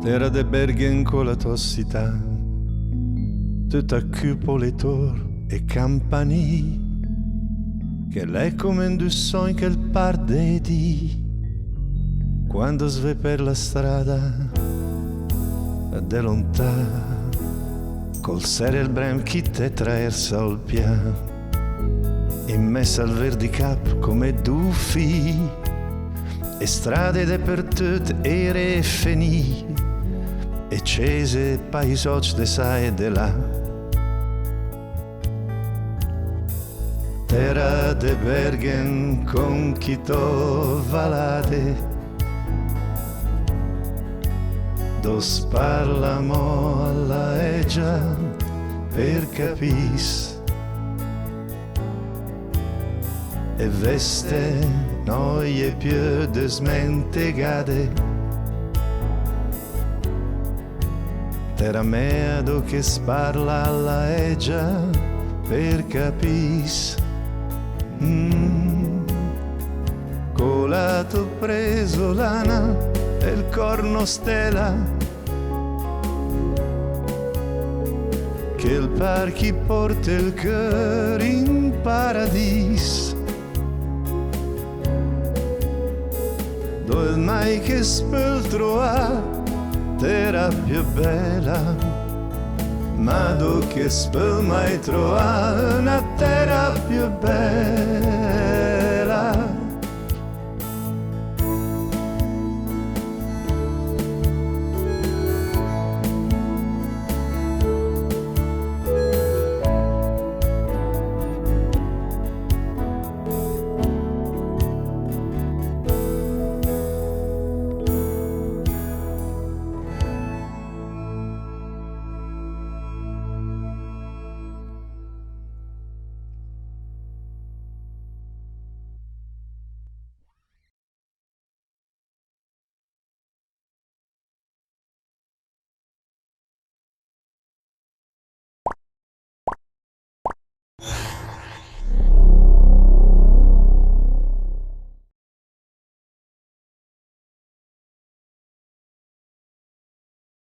Terra de Bergen con la tossità, tutta cupole tor e campanile, che l'è come un du sogno che il par de di, quando sve per la strada, de lontà, col serio il brem chi te traersa al piano, in messa al verdicap come duffi, e strade dappertutto ere e feni, e cese paesoci de sa e de là. Terra de Bergen con chi to valade, dos parlamo alla egia per capis, e veste noie più desmentegate. Terra mea do che sparla alla egia per capis. Colato preso lana e il corno stella, che il par chi porta il cœur in paradis, dove mai che speltro ha terra più bella, ma do che spel mai trova una terra più bella.